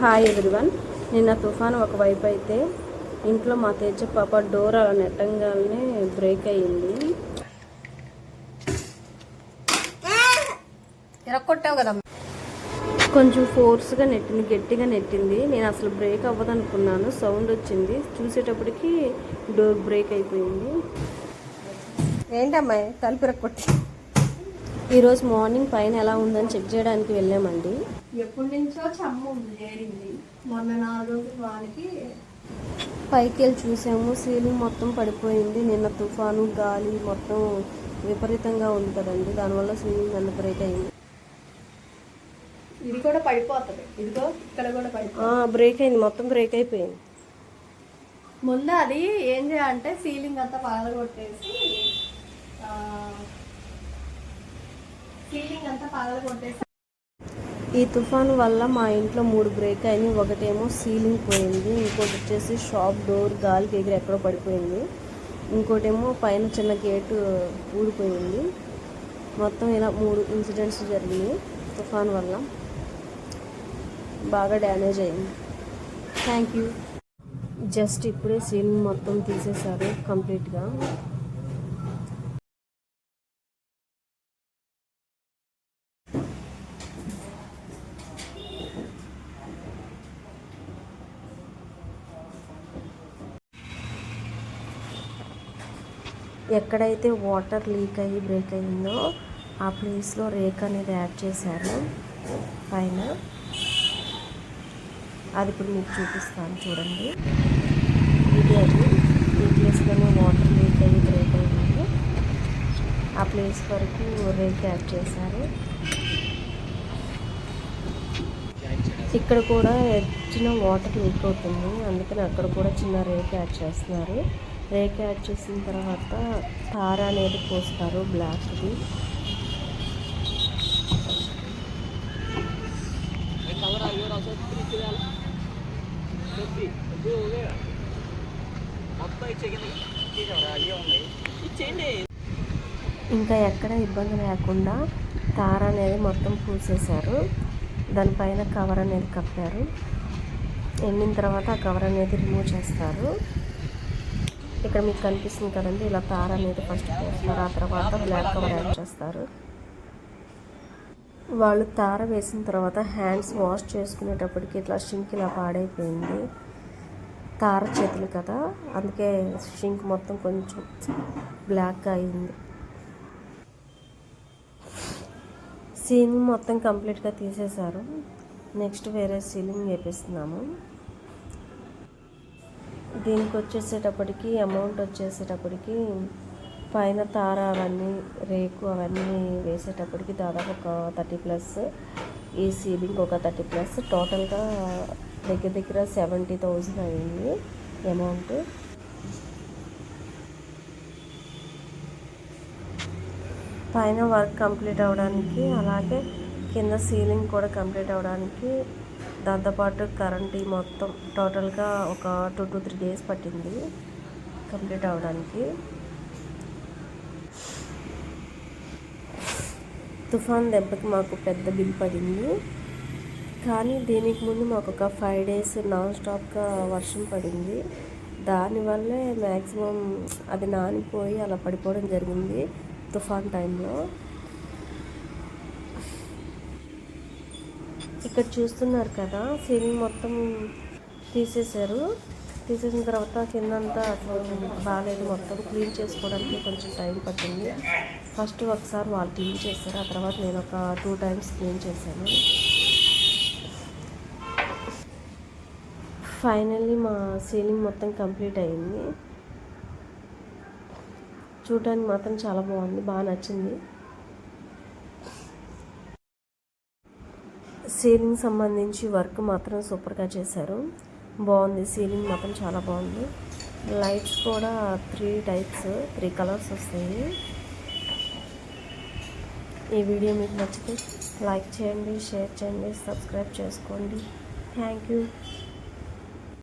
Hi everyone. నిన్న తుఫాను ఒకవైపు అయితే ఇంట్లో మా తేజ పాప డోర్ అలా నెట్టంగానే బ్రేక్ అయ్యింది. కొట్టావు కదా, కొంచెం ఫోర్స్గా నెట్టింది, గట్టిగా నెట్టింది. నేను అసలు బ్రేక్ అవ్వదు అనుకున్నాను. సౌండ్ వచ్చింది, చూసేటప్పటికి డోర్ బ్రేక్ అయిపోయింది. ఏంటమ్మాయి తలుపు ఇరక్కొట్టి. ఈరోజు మార్నింగ్ పైన ఎలా ఉందని చెక్ చేయడానికి వెళ్ళామండి. ఎప్పటి నుంచో చమ్మ ఉంది, చేరింది. మొన్న 4 రోజుల వానికి పైకి వెళ్ళి చూసాము, సీలింగ్ మొత్తం పడిపోయింది. నిన్న తుఫాను గాలి మొత్తం విపరీతంగా ఉంది కదండి, దానివల్ల సీలింగ్ అంత బ్రేక్ అయింది. ఇది కూడా పడిపోతుంది, ఇదిగో ఇక్కడ కూడా బ్రేక్ అయింది, మొత్తం బ్రేక్ అయిపోయింది. ముందు అది ఏం చేయాలంటే సీలింగ్ అంతా పగలగొట్టేసి ఈ తుఫాను వల్ల మా ఇంట్లో 3 బ్రేక్ అయినాయి. ఒకటేమో సీలింగ్ పోయింది, ఇంకోటి వచ్చేసి షాప్ డోర్ గాలికి ఎగిరి ఎక్కడో పడిపోయింది, ఇంకోటేమో పైన చిన్న గేటు ఊడిపోయింది. మొత్తం ఇలా 3 ఇన్సిడెంట్స్ జరిగినాయి. తుఫాను వల్ల బాగా డ్యామేజ్ అయింది. Thank you. జస్ట్ ఇప్పుడే సీలింగ్ మొత్తం తీసేశారు కంప్లీట్గా. ఎక్కడైతే వాటర్ లీక్ అయ్యి బ్రేక్ అయ్యిందో ఆ ప్లేస్లో రేక్ అనేది యాడ్ చేశారు పైన. అది ఇప్పుడు మీకు చూపిస్తాను, చూడండి. ఇది అది ఈ ప్లేస్లోనే వాటర్ లీక్ అయ్యి బ్రేక్ అయ్యింది. ఆ ప్లేస్ వరకు రేక్ యాడ్ చేశారు. ఇక్కడ కూడా చిన్న వాటర్ లీక్ అవుతుంది, అందుకని అక్కడ కూడా చిన్న రేక్ యాడ్ చేస్తున్నారు. రేక్ యాడ్ చేసిన తర్వాత తార అనేది పోస్తారు, బ్లాక్ది. ఇంకా ఎక్కడ ఇబ్బంది లేకుండా తార అనేది మొత్తం పూసేశారు. దానిపైన కవర్ అనేది కప్పారు. ఎండిన తర్వాత ఆ కవర్ అనేది రిమూవ్ చేస్తారు. ఇక్కడ మీకు కనిపిస్తుంది కదండి, ఇలా తార అనేది ఫస్ట్ వేస్తారు, ఆ తర్వాత బ్లాక్ కవర్ యాడ్ చేస్తారు. వాళ్ళు తార వేసిన తర్వాత హ్యాండ్స్ వాష్ చేసుకునేటప్పటికి ఇట్లా షింక్ ఇలా పాడైపోయింది. తార చేతులు కదా, అందుకే షింక్ మొత్తం కొంచెం బ్లాక్గా అయింది. సీలింగ్ మొత్తం కంప్లీట్గా తీసేశారు. నెక్స్ట్ వేరే సీలింగ్ వేపిస్తున్నాము. దీనికి వచ్చేసేటప్పటికి అమౌంట్ వచ్చేసేటప్పటికి పైన తార అవన్నీ రేకు అవన్నీ వేసేటప్పటికి దాదాపు ఒక 30+, ఈ సీలింగ్ ఒక 30+, టోటల్గా దగ్గర 70,000 అయింది అమౌంట్. పైన వర్క్ కంప్లీట్ అవ్వడానికి, అలాగే కింద సీలింగ్ కూడా కంప్లీట్ అవ్వడానికి, దాంతోపాటు కరెంట్ మొత్తం టోటల్గా ఒక 2 to 3 days పట్టింది కంప్లీట్ అవ్వడానికి. తుఫాన్ దెబ్బకి మాకు పెద్ద బిల్ పడింది, కానీ దీనికి ముందు మాకు ఒక 5 days నాన్ స్టాప్గా వర్షం పడింది. దానివల్లే మ్యాక్సిమం అది నానిపోయి అలా పడిపోవడం జరిగింది తుఫాన్ టైంలో. ఇక్కడ చూస్తున్నారు కదా, సీలింగ్ మొత్తం తీసేశారు. తీసేసిన తర్వాత కిందంతా బాగాలేదు, మొత్తం క్లీన్ చేసుకోవడానికి కొంచెం టైం పట్టింది. ఫస్ట్ ఒకసారి వాళ్ళు క్లీన్ చేశారు, ఆ తర్వాత నేను ఒక 2 times క్లీన్ చేశాను. ఫైనల్లీ మా సీలింగ్ మొత్తం కంప్లీట్ అయింది. చూడడానికి మాత్రం చాలా బాగుంది, బాగా నచ్చింది. సీలింగ్ సంబంధించి వర్క్ మాత్రం సూపర్గా చేశారు, బాగుంది. సీలింగ్ మాత్రం చాలా బాగుంది. లైట్స్ కూడా 3 కలర్స్ వస్తాయి. ఈ వీడియో మీకు నచ్చితే లైక్ చేయండి, షేర్ చేయండి, సబ్స్క్రైబ్ చేసుకోండి. Thank you.